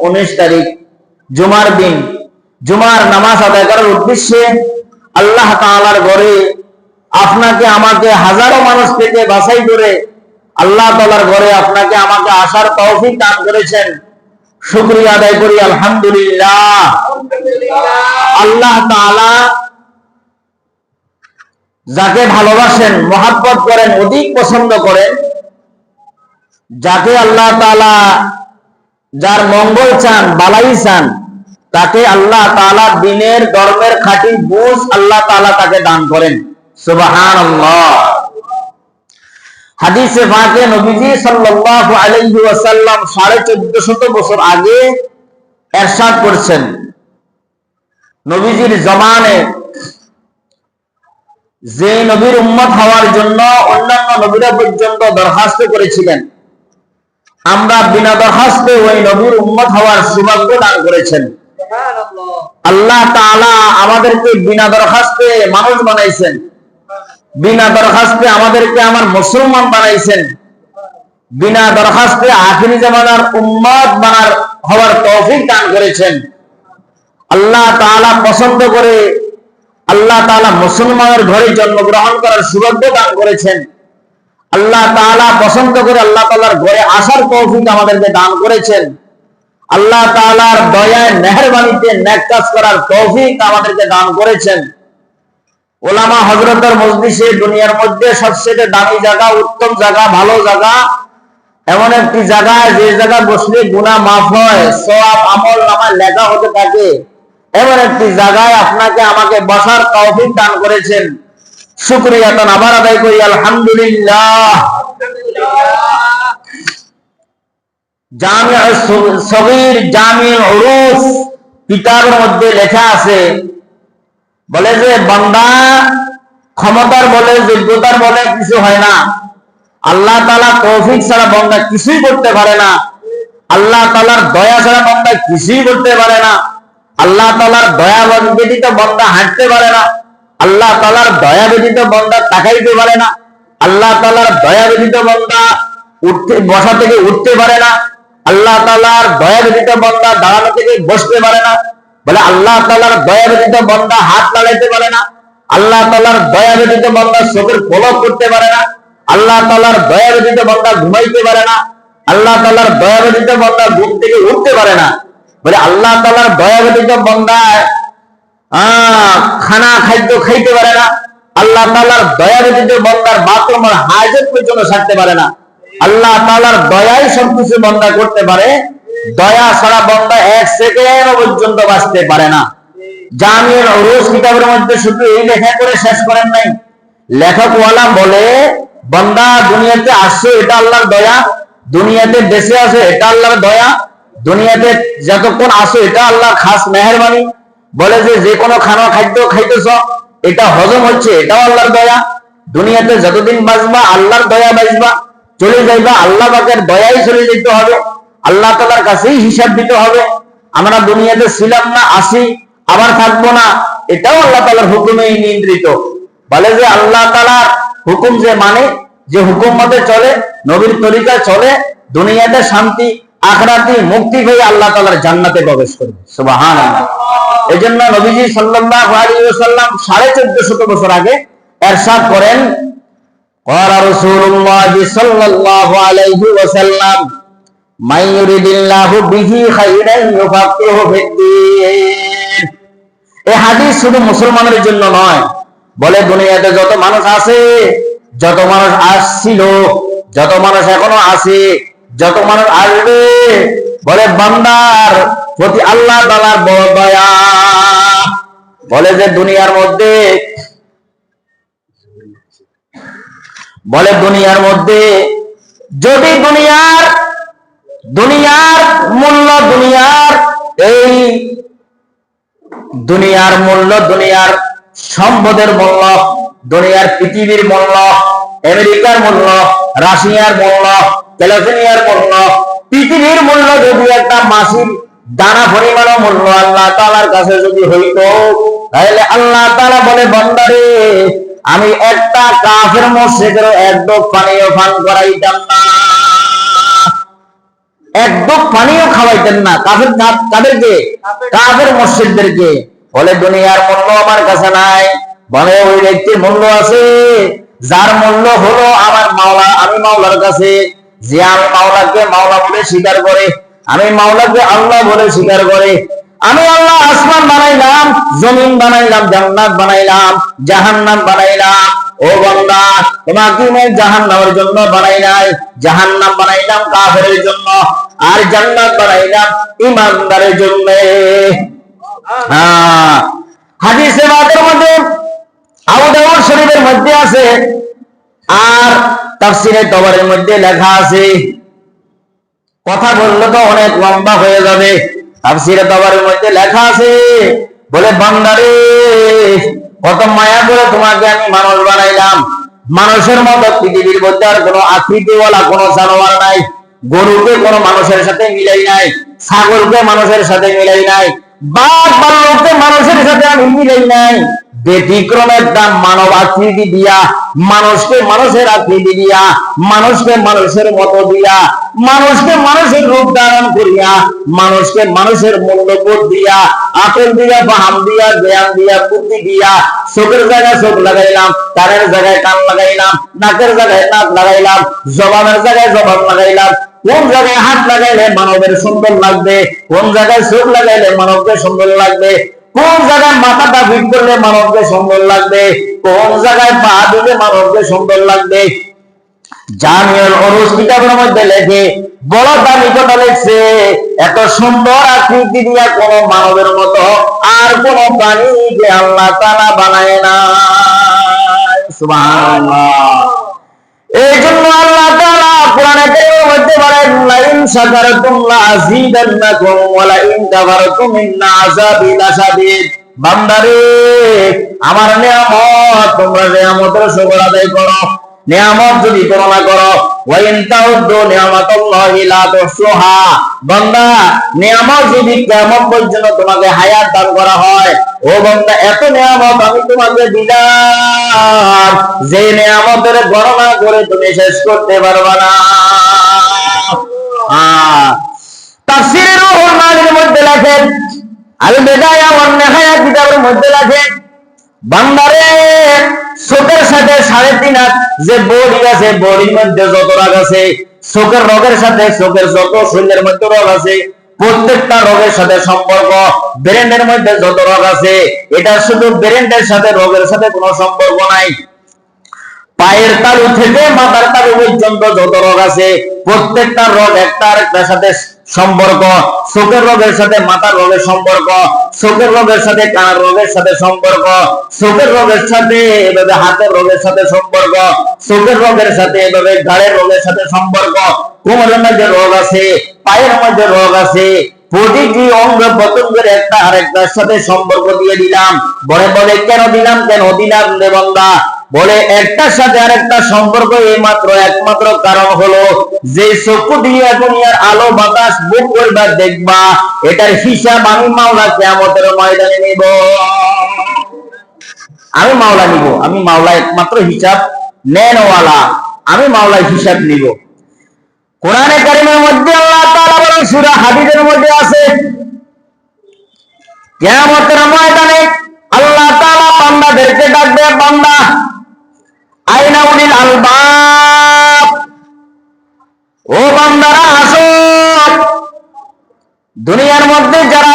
19 তারিখ জুমার দিন জুমার নামাজ আদায় করার উদ্দেশ্যে আল্লাহ তাআলার ঘরে আপনাকে আমাকে হাজারো মানুষ থেকে বাছাই করে আল্লাহ তাআলার ঘরে আপনাকে আমাকে আসার তৌফিক দান করেছেন। শুকরিয়া আদায় করি আলহামদুলিল্লাহ। আল্লাহ তাআলা যাকে ভালোবাসেন, মহব্বত করেন, অধিক পছন্দ করেন, যাকে আল্লাহ তাআলা যার মঙ্গল চান, বালাই চান, তাকে আল্লাহ তাআলা দ্বীনের ধর্মের খাঁটি বুঝ আল্লাহ তাআলা তাকে দান করেন। সুবহানাল্লাহ। হাদিসে পাকে নবীজি সাল্লাল্লাহু আলাইহি ওয়াসাল্লাম 1450 বছর আগে ইরশাদ করেছেন, নবীজির জমানে যে নবীর উম্মত হওয়ার জন্য অন্যান্য নবীরা পর্যন্ত দরখাস্ত করেছিলেন, আমরা বিনা দরখাস্তে ওই নবীর উম্মত হওয়ার সৌভাগ্য দান করেছেন। আল্লাহ তাআলা আমাদেরকে বিনা দরখাস্তে মানুষ বানাইছেন, বিনা দরখাস্তে আমাদেরকে আমার মুসলমান বানাইছেন, বিনা দরখাস্তে আখিরি জামানার উম্মত হওয়ার তৌফিক দান করেছেন। আল্লাহ তাআলা পছন্দ করে আল্লাহ তাআলা মুসলমানের ঘরে জন্মগ্রহণ করার সৌভাগ্য দান করেছেন। আল্লাহ তাআলা পছন্দ করে আল্লাহ তাআলার ঘরে আসার তৌফিক আমাদেরকে দান করেছেন। আল্লাহ তাআলার দয়ায় মেহেরবানিতে নেক কাজ করার তৌফিক আমাদেরকে দান করেছেন। ওলামা হযরতের মজলিসে দুনিয়ার মধ্যে সবচেয়ে দামি জায়গা, উত্তম জায়গা, ভালো জায়গা, এমন একটি জায়গা যে জায়গা বসলে গুনাহ মাফ হয়, সওয়াব আমল নামায় লেখা হতে থাকে, এমন একটি জায়গায় আপনাকে আমাকে বসার তৌফিক দান করেছেন। শুকরিয়া তো আবার আদায় করি আলহামদুলিল্লাহ। জামিউস সগীর জামিউল উরুস কিতাবের মধ্যে লেখা আছে, বলে যে বান্দা ক্ষমতার বলে, যোগ্যতার বলে কিছু হয় না। আল্লাহ তাআলা তৌফিক ছাড়া বান্দা কিছুই করতে পারে না। আল্লাহ তাআলার দয়া ছাড়া বান্দা কিছুই করতে পারে না। আল্লাহ তাআলার দয়া ব্যতীত বান্দা হাঁটতে পারে না। আল্লাহ তাআলার দয়া ব্যতীত বান্দা তাকাইতে পারে না। আল্লাহ তাআলার দয়া ব্যতীত বান্দা বসা থেকে উঠতে পারে না। আল্লাহ তাআলার দয়া ব্যতীত বান্দা দাঁড়ানো থেকে বসতে পারে না। বলে আল্লাহ তাআলার দয়া ব্যতীত বান্দা হাত নাড়াইতে পারে না। আল্লাহ তাআলার দয়া ব্যতীত বান্দা চোখের পলক করতে পারে না। আল্লাহ তাআলার দয়া ব্যতীত বান্দা ঘুমাইতে পারে না। আল্লাহ তাআলার দয়া ব্যতীত বান্দা ঘুম থেকে উঠতে পারে না। বলে আল্লাহ তাআলার দয়া ব্যতীত বান্দা খানা খাদ্য খাইতে পারে না। আল্লাহ তাআলার দয়া ব্যতীত বান্দার বাথরুমের হাজত পর্যন্ত সারতে পারে না। আল্লাহ তাআলার দয়াই সবকিছু বান্দা করতে পারে। দয়া ছাড়া বান্দা এক সেকেন্ড পর্যন্ত বাঁচতে পারে না। জামিউল উরুস কিতাবের মধ্যে শুধু এই লেখা করে শেষ করেন নাই, লেখক ওয়ালা বলে বান্দা দুনিয়াতে আসছে এটা আল্লাহর দয়া, দুনিয়াতে বেঁচে আছে এটা আল্লাহর দয়া, দুনিয়াতে যতক্ষণ আসো এটা আল্লাহর খাস মেহেরবানি। বলে যে কোনো খাদ্য খাইতেছ এটা হজম হচ্ছে এটাও আল্লাহর দয়া। দুনিয়াতে যতদিন বাঁচবা আল্লাহর দয়া বাঁচবা, চলে যাইবা আল্লাহ পাকের দয়াই চলে যেতে হবে, আল্লাহ তাআলার কাছেই হিসাব দিতে হবে। আমরা দুনিয়াতে ছিলাম না, আসি, আবার থাকবো না, এটাও আল্লাহ তাআলার হুকুমেই নিয়ন্ত্রিত। বলে যে আল্লাহ তাআলার হুকুম যে মানে, যে হুকুম মতে চলে, নবীর তরিকায় চলে, দুনিয়াতে শান্তি, আখিরাতে মুক্তি পেয়ে আল্লাহ তাআলার জান্নাতে প্রবেশ করবে। সুবহানাল্লাহ। এজন্য নবীজি সাল্লাল্লাহু আলাইহি ওয়াসাল্লাম 1450 বছর আগে ইরশাদ করেন, ক্বালা রাসূলুল্লাহ সাল্লাল্লাহু আলাইহি ওয়াসাল্লাম মান ইউরিদিল্লাহু বিহি খাইরান ইউফাক্কিহু ফিদ্দীন। এই হাদিস শুধু মুসলমানের জন্য নয়, বলে দুনিয়াতে যত মানুষ আছে, যত মানুষ আসছিল, যত মানুষ এখনো আছে, যত মানুষ আসবে, বলে বান্দার প্রতি আল্লাহ তাআলার বড় দয়া। বলে যে দুনিয়ার মধ্যে যদি দুনিয়ার মূল্য, এই দুনিয়ার মূল্য, দুনিয়ার সম্পদের মূল্য, দুনিয়ার পৃথিবীর মূল্য, আমেরিকার মূল্য, রাশিয়ার মূল্য, ক্যালিফোর্নিয়ার মূল্য, পৃথিবীর মূল্য যদি একটা মাসির দানা পরিমাণও মূল্য আল্লাহ তাআলার কাছে যদি হইতো, তাহলে আল্লাহ তাআলা বলে বান্দারে আমি একটা কাফের মুশরিকের এক ঢোক পানিও পান করাইতাম না। এক ঢোক পানিও খাওয়াইতেন না কাফের। কাদেরকে? কাফের মুশরিকদেরকে। বলে দুনিয়ার মূল্য আমার কাছে নাই, বলে ওই ব্যক্তির মূল্য আছে যার মূল্য হলো আমার মাওলা, আমি মাওলার কাছে। যে আমি মাওলাকে মাওলা বলে স্বীকার করে, আমি মাওলাকে আল্লাহ বলে স্বীকার করে। আমি আল্লাহ আসমান বানাইলাম, জমিন বানাইলাম, জান্নাত বানাইলাম, জাহান্নাম বানাইলাম। ও বান্দা, তোমাকে আমি জাহান্নামের জন্য বানাই নাই, জাহান্নাম বানাইলাম কাফেরের জন্য, আর জান্নাত বানাইলাম ঈমানদারের জন্য। হাদিসে পাকের মধ্যে, আবু দাউদ শরীফের মধ্যে আছে, আর তাফসীরে তবরীর মধ্যে লেখা আছে। কথা বললে তো অনেক লম্বা হয়ে যাবে। তাফসীরে তবরীর মধ্যে লেখা আছে, বলে বান্দারে, কত মায়া করে তোমাকে আমি মানুষ বানাইলাম। মানুষের মতো পৃথিবীর মধ্যে আর কোনো আকৃতিওয়ালা কোনো জানোয়ার নাই। গরুকে কোনো মানুষের সাথে মিলাই নাই, ছাগলকে মানুষের সাথে মিলাই নাই, বাঘ ভাল্লুককে মানুষের সাথে আমি মিলাই নাই। ব্যতিক্রম একটা মানব আকৃতি দিয়া, মানুষকে মানুষের আকৃতি দিয়া, মানুষকে মানুষের মতো দিয়া, মানুষকে মানুষের রূপ ধারণ করিয়া, মানুষকে মানুষের মূল্যবোধ দিয়া, আকল দিয়া, ফাহাম দিয়া, জ্ঞান দিয়া, বুদ্ধি দিয়া, চোখের জায়গায় চোখ লাগাইলাম, কানের জায়গায় কান লাগাইলাম, নাকের জায়গায় নাক লাগাইলাম, জবানের জায়গায় জবান লাগাইলাম। কোন জায়গায় হাত লাগাইলে মানবের সুন্দর লাগবে, কোন জায়গায় চোখ লাগাইলে মানবকে সুন্দর লাগবে, কোন জায়গায় মাথাটা ফিট করলে মানবকে সুন্দর লাগবে, কোন জায়গায় পা দিলে মানবকে সুন্দর লাগবে। জামিউল উরুস কিতাবের মধ্যে লেখে, বড় দামি কথা লিখছে, এত সুন্দর আকৃতি দিয়া কোন মানবের মতো আর কোন প্রাণীকে আল্লাহ তাআলা বানায় না। সুবহানাল্লাহ। এই জন্য আল্লাহ তাআলা কোরআনে কারীমের মধ্যে বলেন, লাইন শাকারতুম লাযীদান্নাকুম ওয়া লাইন কাফারতুম ইন্না আযাবি লাশাদীদ। বান্দারে, আমার নিয়ামত, তোমরা নিয়ামতের শুকর আদায় করো। নিয়ামত যদি তুলনা করো, ওয়া ইন তাউদ্দু নিয়ামাতাল্লাহি লা তুহসুহা। বান্দা, নিয়ামত যদি কিয়ামত পর্যন্ত তোমাকে হায়াত দান করা হয়, ও বান্দা, এত নিয়ামত আমি তোমাকে দিলাম যে নিয়ামতের গণনা করে তুমি শেষ করতে পারবে না। তাফসীরে রুহুল মানির মধ্যে লেখেন, আল বিদায়া ওয়ান নিহায়া কিতাবের মধ্যে লেখেন, বান্দারে, চোখের সাথে 3.5 হাত যে বডি আছে, বডির মধ্যে যত রগ আছে, চোখের রগের সাথে চোখের যত শরীরের মধ্যে রগ আছে, প্রত্যেকটা রগের সাথে সম্পর্ক। ব্রেনের মধ্যে যত রগ আছে, এটা শুধু ব্রেনের সাথে, রগের সাথে কোনো সম্পর্ক নাই। পায়ের তালু থেকে মাথার তালু পর্যন্ত যত রগ আছে, প্রত্যেকটা রগ একটা আরেকটার সাথে সম্পর্ক। চোখের রগের সাথে মাথার রগের সম্পর্ক, চোখের রগের সাথে কানের রগের সাথে সম্পর্ক, চোখের রগের সাথে এভাবে হাতের রগের সাথে সম্পর্ক, চোখের রগের সাথে এভাবে ঘাড়ের রগের সাথে সম্পর্ক। কোমরের মধ্যে রগ আছে, পায়ের মধ্যে রগ আছে, প্রতিটি অঙ্গ প্রত্যঙ্গের একটা আরেকটার সাথে সম্পর্ক দিয়ে দিলাম। বলে বলে কেন দিলাম, কেন দিলাম রে বান্দা? বলে একটার সাথে আরেকটা সম্পর্ক এইমাত্র একমাত্র কারণ হলো, যে চক্ষু দিয়ে দুনিয়ার আলো বাতাস বুক করবা দেখবা, এটার হিসাব আমি মাওলা কিয়ামতের ময়দানে নিব। আমি মাওলা নিব, আমি মাওলা একমাত্র হিসাব নেনওয়ালা, আমি মাওলা হিসাব নিব। কোরআনে কারীমের মধ্যে আল্লাহ তাআলা বলেন, সূরা হাদীদের মধ্যে আছে, কিয়ামতের ময়দানে আল্লাহ তাআলা বান্দাদেরকে ডাকবে, বান্দা আইনা উলিল আলবাব, ও বান্দারা আসো। দুনিয়ার মধ্যে যারা